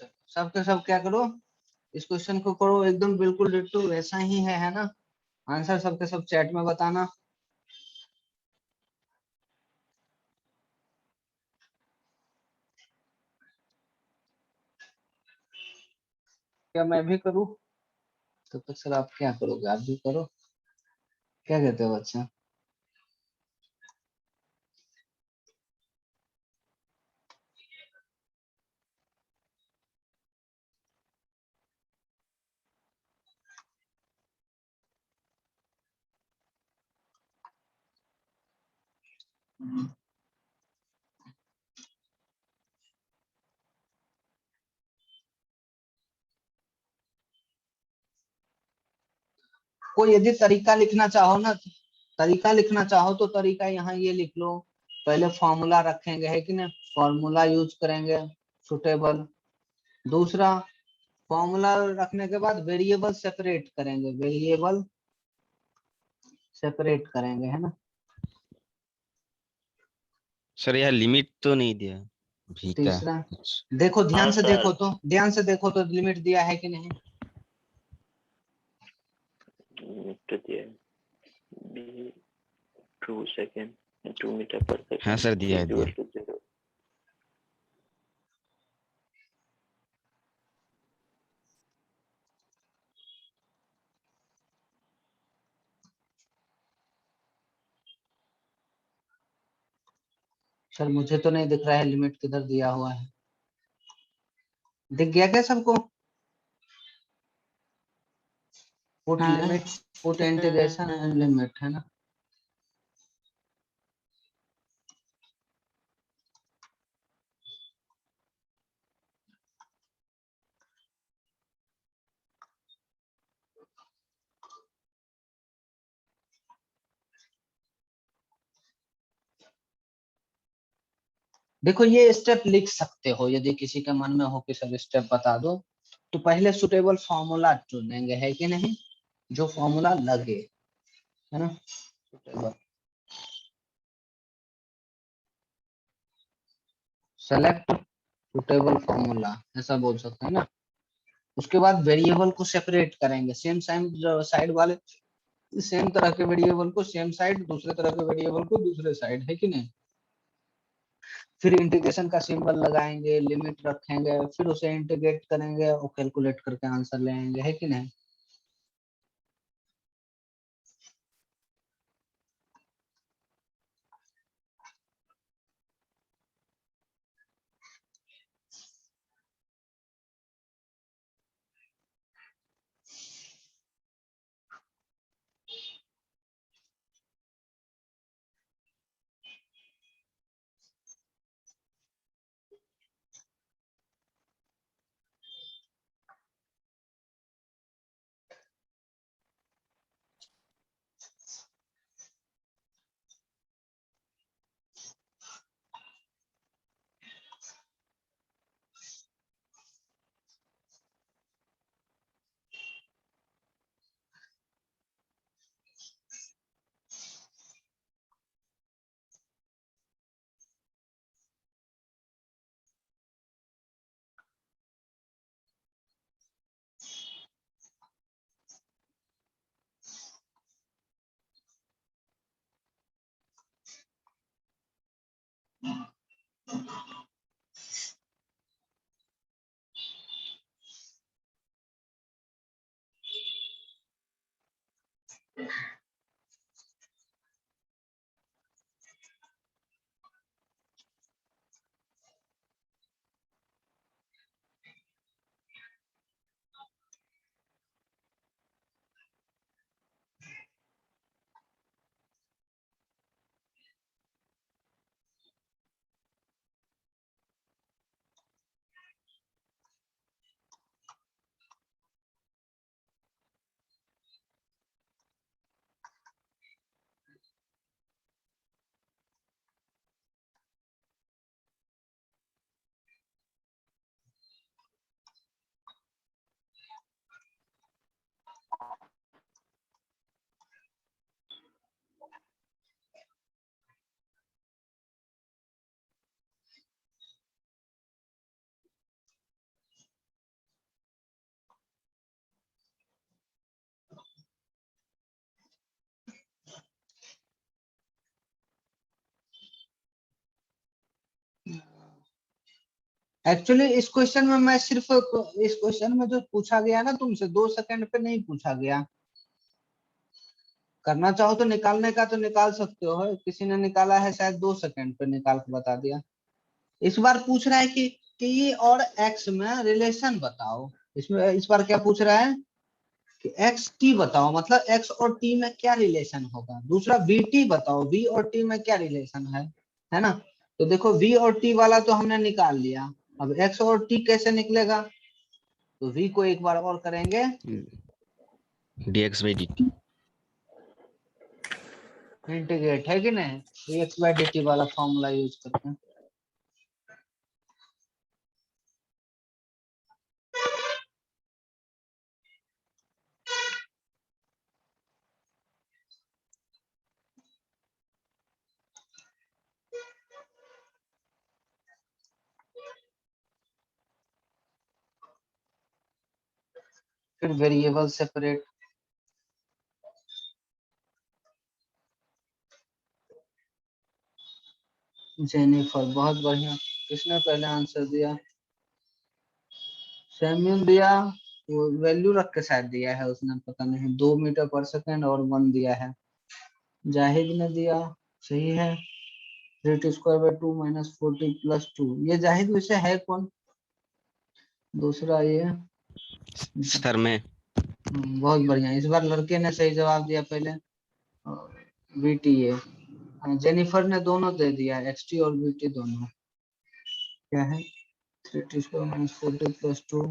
चलो सबके सब क्या करो, इस क्वेश्चन को करो एकदम बिल्कुल डिट्टो वैसा ही है ना। आंसर सबके सब चैट में बताना। क्या मैं भी करूँ? तो सर आप क्या करोगे, आप भी करो। क्या कहते हो बच्चा? कोई यदि तरीका लिखना चाहो ना, तरीका लिखना चाहो तो तरीका यहाँ ये लिख लो। पहले फॉर्मूला रखेंगे, है कि नहीं, फॉर्मूला यूज करेंगे सुटेबल। दूसरा, फॉर्मूला रखने के बाद वेरिएबल सेपरेट करेंगे, वेरिएबल सेपरेट करेंगे, है ना। सर यार लिमिट तो नहीं दिया भी का तीसरा, कुछ। देखो ध्यान हाँ से सर, देखो तो, ध्यान से देखो तो लिमिट दिया है कि नहीं। लिमिट दिया है, बी 2 सेकेंड 2 मीटर पर हाँ सेकेंड सर दिया है दिया इक्वल है। टू 0। सर मुझे तो नहीं दिख रहा है लिमिट किधर दिया हुआ है। दिख गया क्या सबको? Put limit, put integration and limit, है ना। देखो ये स्टेप लिख सकते हो यदि किसी के मन में हो कि सब स्टेप बता दो। तो पहले सुटेबल फॉर्मूला चुनेंगे, है कि नहीं, जो फॉर्मूला लगे, है ना। सुटेबल, सेलेक्ट सुटेबल फॉर्मूला, ऐसा बोल सकते हैं ना। उसके बाद वेरिएबल को सेपरेट करेंगे, सेम सेम साइड वाले, सेम तरह के वेरिएबल को सेम साइड, दूसरे तरह के वेरिएबल को दूसरे साइड, है कि नहीं। फिर इंटीग्रेशन का सिंबल लगाएंगे, लिमिट रखेंगे, फिर उसे इंटीग्रेट करेंगे और कैलकुलेट करके आंसर ले आएंगे, है कि नहीं। एक्चुअली इस क्वेश्चन में मैं सिर्फ इस क्वेश्चन में जो पूछा गया ना तुमसे 2 सेकंड पे नहीं पूछा गया। करना चाहो तो निकालने का तो निकाल सकते हो, किसी ने निकाला है शायद 2 सेकंड पे निकाल के बता दिया। इस बार पूछ रहा है कि टी और एक्स में रिलेशन बताओ। इसमें इस बार क्या पूछ रहा है कि एक्स टी बताओ, मतलब एक्स और टी में क्या रिलेशन होगा। दूसरा वी टी बताओ, वी और टी में क्या रिलेशन है ना। तो देखो वी और टी वाला तो हमने निकाल लिया, अब एक्स और टी कैसे निकलेगा। तो वी को एक बार और करेंगे, dx by dt। इंटीग्रेट है कि नहीं, dx by dt वाला फॉर्मूला यूज करते हैं। फिर वेरिएबल सेपरेट, जेनिफर बहुत बढ़िया। किसने पहले आंसर दिया, सैम्यूल दिया, वो वैल्यू रख के शायद दिया है उसने, पता नहीं 2 मीटर पर सेकंड और 1 दिया है। जाहिद ने दिया, सही है। 3t square by 2 minus 40 plus 2, ये जाहिद वैसे है कौन। दूसरा ये सर में बहुत बढ़िया, इस बार लड़के ने सही जवाब दिया पहले। बीटी है, जेनिफर ने दोनों दे दिया, एक्सटी और बीटी दोनों। क्या है 3t स्क्वायर माइनस 40 प्लस 2,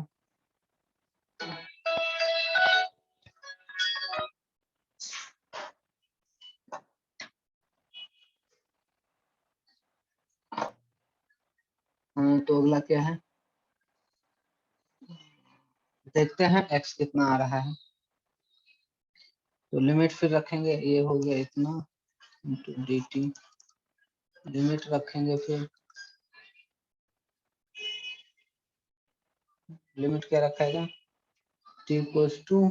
तो अगला क्या है, देखते हैं x कितना आ रहा है। तो लिमिट फिर रखेंगे, ये हो गया इतना इंटू डी टी, लिमिट रखेंगे, फिर लिमिट क्या रखेगा, t इक्वल्स टू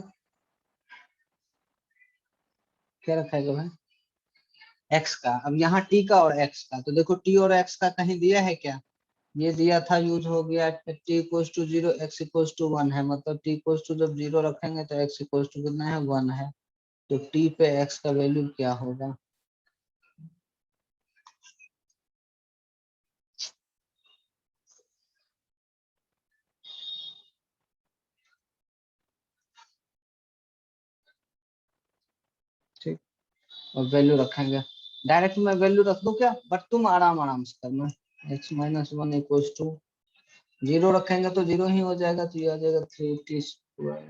क्या रखेगा भाई, x का। अब यहाँ t का और x का, तो देखो t और x का कहीं दिया है क्या, ये दिया था, यूज हो गया। t equals to 0, x equals to 1 है, मतलब t इक्वल्स टू जब 0 रखेंगे तो x इक्वल्स टू कितना है, 1 है। तो t पे x का वैल्यू क्या होगा, ठीक। और वैल्यू रखेंगे, डायरेक्ट मैं वैल्यू रख दूं क्या, बट तुम आराम आराम से करना। x माइनस 1 इक्वल्स टू 0 रखेंगे तो 0 ही हो जाएगा, तो ये आ जाएगा 3t स्क्वायर,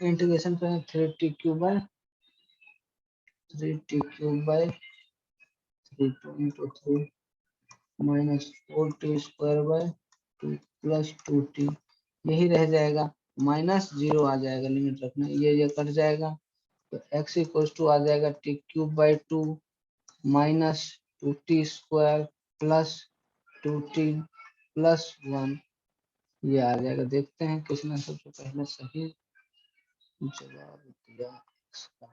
इंटीग्रेशन करें 3t cube by 3t cube by 3 into 3 minus 4t square by 2 plus 2t, यही रह जाएगा, माइनस 0 आ जाएगा, लिमिट रखना, ये कट जाएगा। तो x इक्वल्स टू आ जाएगा t cube by 2 minus 2t square plus 2t plus 1, ये आ जाएगा। देखते हैं किसने सबसे पहले सही जवाब दिया इसका।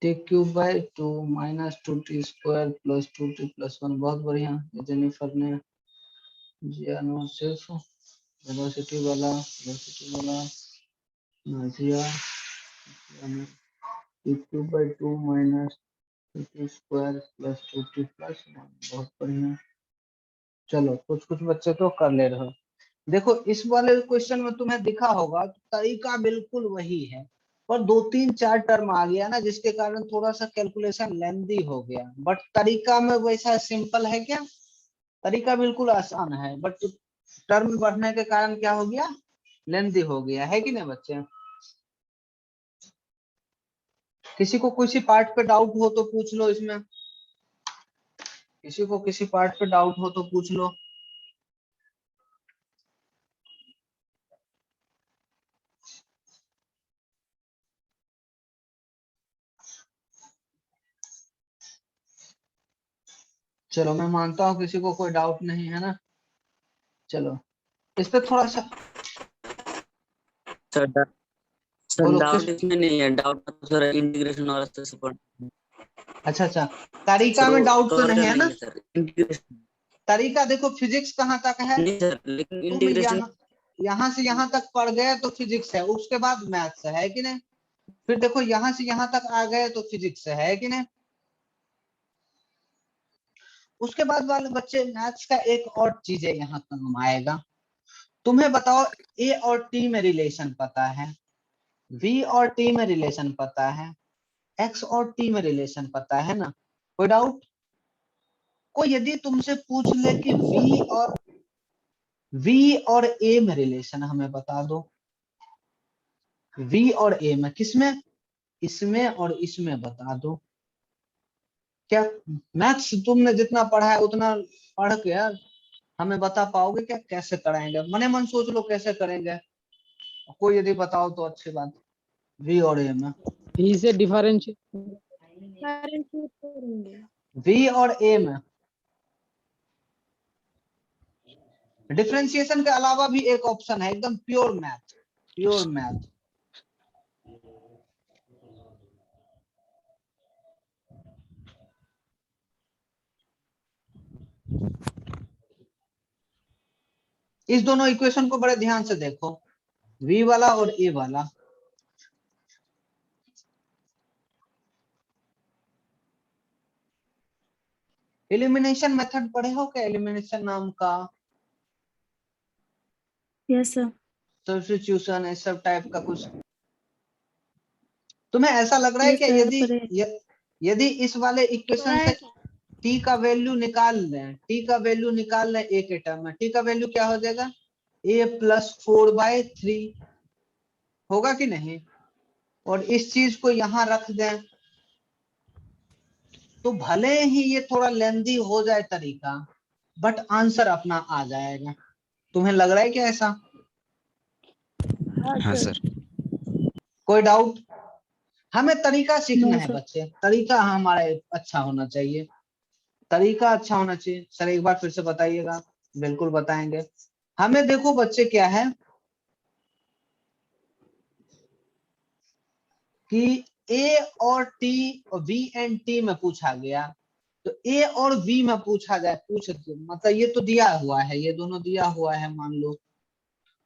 T cube by 2 minus 2t square plus 2t plus 1, बहुत बढ़िया। जेनिफर ने जिया नो सिर्फ वेलोसिटी वाला Nazia T cube by 2 minus 2t square plus 2t plus 1, बहुत बढ़िया। चलो कुछ कुछ बच्चे तो कर ले रहे हो। देखो इस वाले क्वेश्चन में तुम्हें दिखा होगा तरीका बिल्कुल वही है, पर 2 3 4 टर्म आ गया ना, जिसके कारण थोड़ा सा कैलकुलेशन लेंदी हो गया, बट तरीका में वैसा सिंपल है क्या, तरीका बिल्कुल आसान है, बट टर्म बढ़ने के कारण क्या हो गया, लेंदी हो गया, है कि नहीं बच्चे। किसी को किसी पार्ट पे डाउट हो तो पूछ लो, इसमें किसी को किसी पार्ट पे डाउट हो तो पूछ लो। चलो मैं मानता हूँ किसी को कोई डाउट नहीं है ना। चलो इस पे थोड़ा सा सर सर बोलो डाउट किस इसमें नहीं है, डाउट सर इंटीग्रेशन और अच्छे से पढ़। अच्छा तरीका सर में वो डाउट तो कवर नहीं कर है ना? लेंगे सर, इंटीग्रेशन तरीका देखो फिजिक्स कहाँ तक है, नहीं सर, लेकिन तुम इंटीग्रेशन यहाँ से यहाँ तक पढ़ गए तो फिजिक्स है, उसके बाद मैथ्स है कि नहीं? फिर देखो यहाँ से यहाँ तक आ गए तो फिजिक्स है कि नहीं? उसके बाद वाले बच्चे मैथ्स का एक और चीज है यहाँ काम आएगा। तुम्हें बताओ ए और टी में रिलेशन पता है, वी और टी में रिलेशन पता है, एक्स और टी में रिलेशन पता है ना? कोई डाउट? कोई यदि तुमसे पूछ ले कि वी और ए में रिलेशन हमें बता दो, वी और ए में, किसमें? इसमें और इसमें बता दो। क्या मैथ्स तुमने जितना पढ़ा है उतना पढ़ के यार हमें बता पाओगे क्या? कैसे कराएंगे? मने मन सोच लो कैसे करेंगे, कोई यदि बताओ तो अच्छी बात। वी और ए में, वी से डिफरेंशिएट वी और ए में डिफरेंशिएशन के अलावा भी एक ऑप्शन है, एकदम प्योर मैथ, प्योर मैथ। इस दोनों इक्वेशन को बड़े ध्यान से देखो, v वाला और a वाला। एलिमिनेशन मेथड पढ़े हो क्या? एलिमिनेशन नाम का, यस सर। सब्स्टिट्यूशन, इस सब टाइप का कुछ तुम्हें ऐसा लग रहा है यस क्या? सर यदि इस वाले इक्वेशन से t का वैल्यू निकाल लें, t का वैल्यू निकाल लें a के टर्म में, t का वैल्यू क्या हो जाएगा? a प्लस 4/3 होगा कि नहीं? और इस चीज को यहां रख दें तो भले ही ये थोड़ा लेंदी हो जाए तरीका, बट आंसर अपना आ जाएगा। तुम्हें लग रहा है क्या ऐसा? हाँ सर। कोई डाउट? हमें तरीका सीखना नो है सर। बच्चे, तरीका हमारा अच्छा होना चाहिए, तरीका अच्छा होना चाहिए। सर एक बार फिर से बताइएगा। बिल्कुल बताएंगे। हमें देखो बच्चे क्या है कि ए और टी और वी एंड टी में पूछा गया, तो ए और वी में पूछा जाए, मतलब ये तो दिया हुआ है, ये दोनों दिया हुआ है मान लो,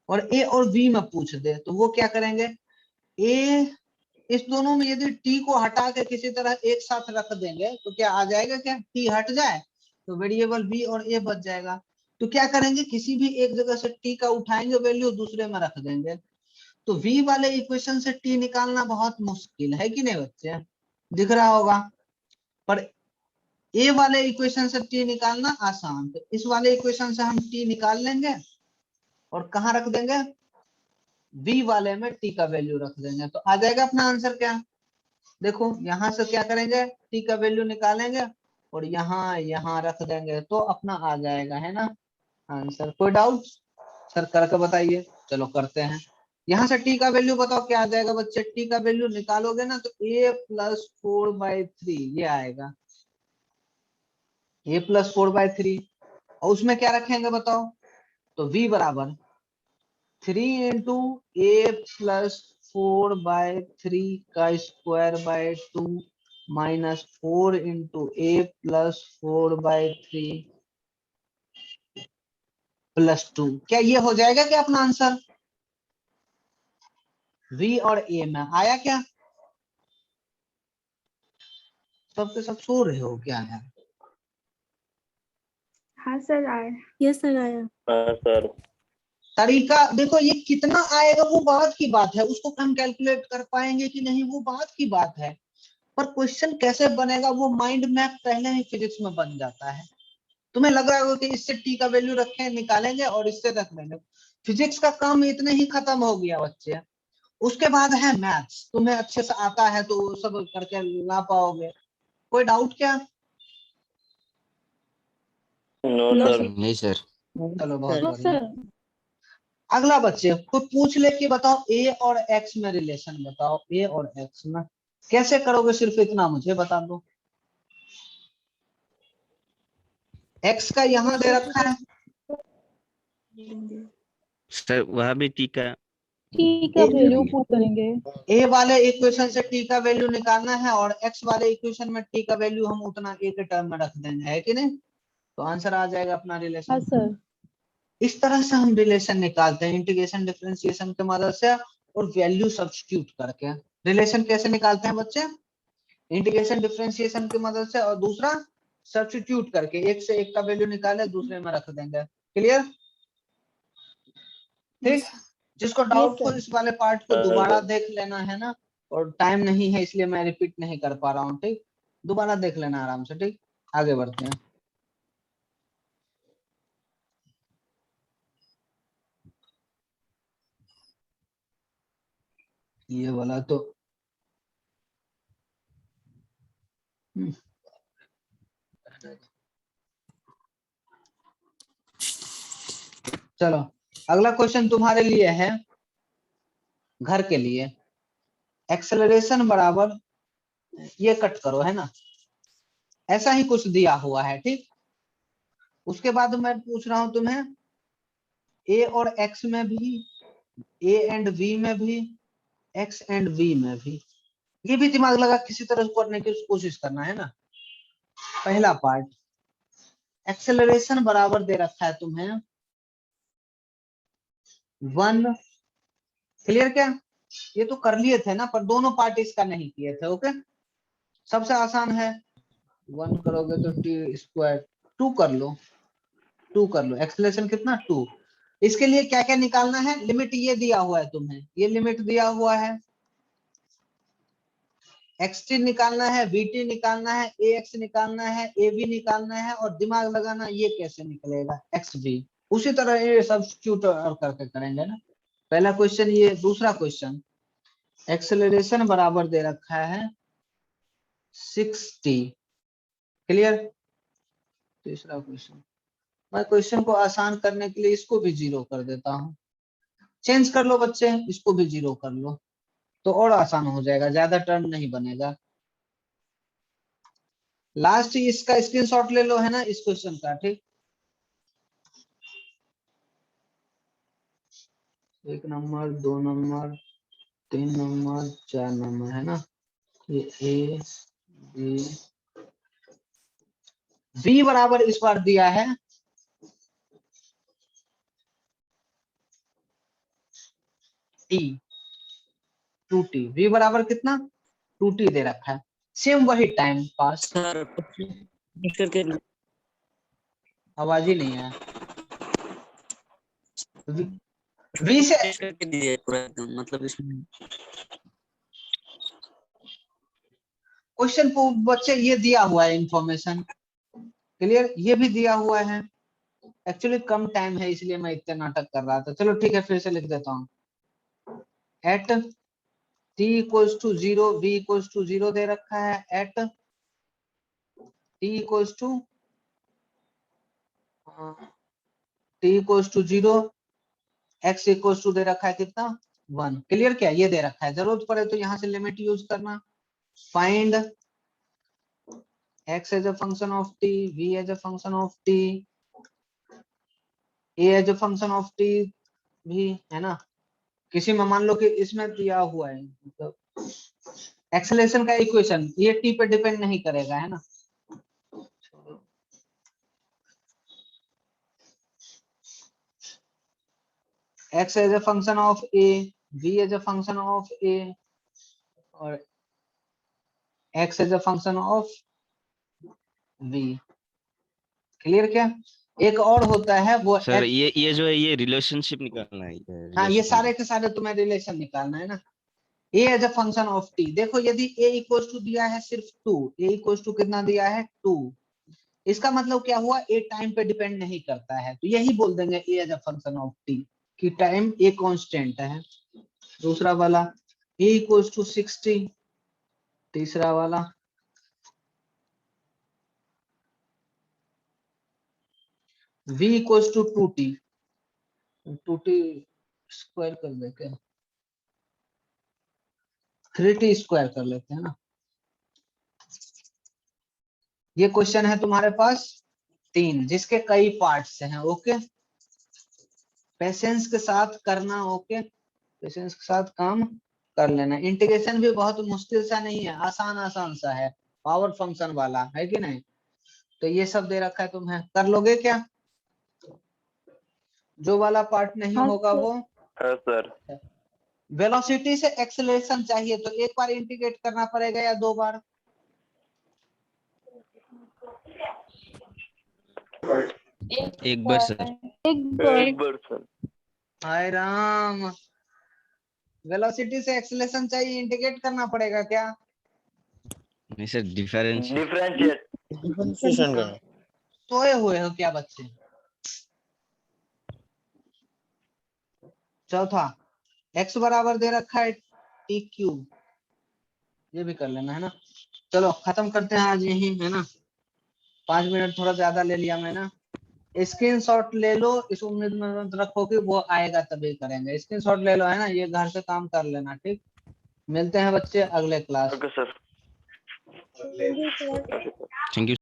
और ए और वी में पूछ दे तो वो क्या करेंगे? ए इस दोनों में यदि टी को हटा के किसी तरह एक साथ रख देंगे तो क्या आ जाएगा? क्या टी हट जाए तो वेरिएबल बी और ए बच जाएगा। तो क्या करेंगे? किसी भी एक जगह से टी का उठाएंगे वैल्यू, दूसरे में रख देंगे। तो v वाले इक्वेशन से t निकालना बहुत मुश्किल है कि नहीं बच्चे? दिख रहा होगा। पर a वाले इक्वेशन से t निकालना आसान। तो इस वाले इक्वेशन से हम t निकाल लेंगे और कहाँ रख देंगे? v वाले में t का वैल्यू रख देंगे तो आ जाएगा अपना आंसर। क्या देखो यहां से क्या करेंगे? t का वैल्यू निकालेंगे और यहाँ रख देंगे तो अपना आ जाएगा, है ना आंसर? कोई डाउट? सर करके बताइए। चलो करते हैं। यहाँ से t का वैल्यू बताओ क्या आ जाएगा बच्चे? t का वैल्यू निकालोगे ना तो a प्लस 4/3 ये आएगा, a प्लस 4/3। और उसमें क्या रखेंगे बताओ? तो v बराबर 3 इंटू ए प्लस 4/3 का स्क्वायर/2 माइनस 4 इंटू ए प्लस 4/3 प्लस 2। क्या ये हो जाएगा क्या अपना आंसर? v और a में आया क्या? सबके सब सो रहे हो क्या यार? हाँ सर आया। यस सर आया। हाँ सर। तरीका देखो ये कितना आएगा वो बात की बात है, उसको हम कैलकुलेट कर पाएंगे कि नहीं वो बात की बात है, पर क्वेश्चन कैसे बनेगा वो माइंड मैप पहले ही फिजिक्स में बन जाता है। तुम्हें लग रहा होगा कि इससे टी का वैल्यू रखें निकालेंगे और इससे रख लेंगे, फिजिक्स का काम इतने ही खत्म हो गया बच्चे। उसके बाद है मैथ्स, तुम्हें अच्छे से आता है तो वो सब करके ला पाओगे। कोई डाउट क्या? No no sir. सर। नहीं सर। चलो बहुत नो बढ़िया। सर। अगला बच्चे कोई पूछ ले कि बताओ ए और एक्स में रिलेशन बताओ, ए और एक्स में कैसे करोगे? सिर्फ इतना मुझे बता दो। एक्स का यहां दे रखा है, सर वह भी टी का टी का वैल्यू पुट करेंगे। ए वाले इक्वेशन से टी का वैल्यू निकालना है और एक्स वाले इक्वेशन में टी का वैल्यू हम उतना ए के टर्म में रख देंगे, है कि नहीं? तो आंसर आ जाएगा अपना हाँ रिलेशन। सर। इस तरह से हम रिलेशन निकालते हैं इंटीग्रेशन डिफरेंशिएशन की मदद से और वैल्यू सब्स्टिट्यूट करके। रिलेशन कैसे निकालते हैं बच्चे? इंटीग्रेशन डिफरेंशिएशन की मदद से और दूसरा सब्स्टिट्यूट करके, एक से एक का वैल्यू निकाले दूसरे में रख देंगे। क्लियर? ठीक। जिसको डाउट हो इस वाले पार्ट को दोबारा देख लेना है ना, और टाइम नहीं है इसलिए मैं रिपीट नहीं कर पा रहा हूँ। ठीक, दोबारा देख लेना आराम से। ठीक, आगे बढ़ते हैं। ये वाला तो चलो, अगला क्वेश्चन तुम्हारे लिए है, घर के लिए। एक्सेलरेशन बराबर, ये कट करो, है ना, ऐसा ही कुछ दिया हुआ है। ठीक, उसके बाद मैं पूछ रहा हूं तुम्हें ए और एक्स में भी, ए एंड वी में भी, एक्स एंड वी में भी। ये भी दिमाग लगा किसी तरह करने की कोशिश करना है ना। पहला पार्ट, एक्सेलरेशन बराबर दे रखा है तुम्हें 1। क्लियर क्या? ये तो कर लिए थे ना, पर दोनों पार्ट इसका नहीं किए थे। ओके, सबसे आसान है, 1 करोगे तो टी स्क्वायर, 2 कर लो, 2 कर लो। एक्सेलरेशन कितना? 2। इसके लिए क्या क्या निकालना है? लिमिट ये दिया हुआ है तुम्हें, ये लिमिट दिया हुआ है, xt निकालना है, vt निकालना है, ax निकालना है, ab निकालना है, और दिमाग लगाना ये कैसे निकलेगा, xv। उसी तरह ये सब्स्टिट्यूट और करके करेंगे ना। पहला क्वेश्चन ये। दूसरा क्वेश्चन, एक्सेलरेशन बराबर दे रखा है 60। क्लियर? तीसरा क्वेश्चन, मैं क्वेश्चन को आसान करने के लिए इसको भी 0 कर देता हूँ। चेंज कर लो बच्चे, इसको भी 0 कर लो तो और आसान हो जाएगा, ज्यादा टर्म नहीं बनेगा। लास्ट इसका स्क्रीनशॉट ले लो, है ना, इस क्वेश्चन का। ठीक, 1 नंबर, 2 नंबर, 3 नंबर, 4 नंबर, है ना। ये ए बी, बी बराबर इस बार दिया है टी, 2t। वी बराबर कितना? 2t दे रखा है। सेम वही टाइम पास। सर करके आवाज ही नहीं है। वी से करके दीजिए पूरा एकदम, मतलब इसमें क्वेश्चन को बच्चे ये दिया हुआ है इंफॉर्मेशन। क्लियर? ये भी दिया हुआ है। एक्चुअली कम टाइम है इसलिए मैं इतना नाटक कर रहा था। चलो ठीक है, फिर से लिख देता हूँ। At t equals to 0, v equals to 0 दे रखा है। At t equals to t equals to 0, x equals to दे रखा है कितना? 1। क्लियर क्या? ये दे रखा है, जरूरत पड़े तो यहाँ से लिमिट यूज करना। Find x as a function of t, v as a function of t, a as a function of t भी, है ना। किसी में मान लो कि इसमें दिया हुआ है, मतलब एक्सेलरेशन का इक्वेशन, ये t पे डिपेंड नहीं करेगा, है ना। x as a function of a, v as a function of a, और x as a function of v। Clear क्या? एक और होता है वो सर x। ये जो है ये रिलेशनशिप निकालना है, हाँ, ये रिलेशन। सारे के सारे तुम्हें रिलेशन निकालना है ना। a as a function of t, देखो यदि a इक्वल टू दिया है सिर्फ 2, a इक्वल टू कितना दिया है? 2। इसका मतलब क्या हुआ? a टाइम पे डिपेंड नहीं करता है, तो यही बोल देंगे a as a function of t कि टाइम a कांस्टेंट है। दूसरा वाला a इक्वल टू 60। तीसरा वाला v equal to 2t, 2t square कर दे क्या, 3t स्क्वायर कर लेते हैं ना। ये क्वेश्चन है तुम्हारे पास 3, जिसके कई पार्ट्स हैं। ओके, पेशेंस के साथ करना। ओके, पेशेंस के साथ काम कर लेना। इंटीग्रेशन भी बहुत मुश्किल सा नहीं है, आसान आसान सा है, पावर फंक्शन वाला है कि नहीं। तो ये सब दे रखा है, तुम्हें कर लोगे क्या? जो वाला पार्ट नहीं हाँ, होगा सर। वो हाँ सर। वेलोसिटी से एक्सेलरेशन चाहिए तो एक बार इंटीग्रेट करना पड़ेगा या 2 बार? एक बार सर। एक बार सर। हाय राम, वेलोसिटी से एक्सेलरेशन चाहिए, इंटीग्रेट करना पड़ेगा क्या? नहीं सर, डिफरेंस डिफरेंशिएट। डिफरेंशिएशन का सोए हुए हो क्या बच्चे? चौथा, x बराबर दे रखा है टी क्यूब, ये भी कर लेना है ना। चलो खत्म करते हैं आज यही, है ना। 5 मिनट थोड़ा ज्यादा ले लिया मैं ना। स्क्रीनशॉट ले लो, इस उम्मीद में मत रखो कि वो आएगा तभी करेंगे। स्क्रीनशॉट ले लो, है ना, ये घर से काम कर लेना, ठीक। मिलते हैं बच्चे अगले class. Okay sir. Thank you.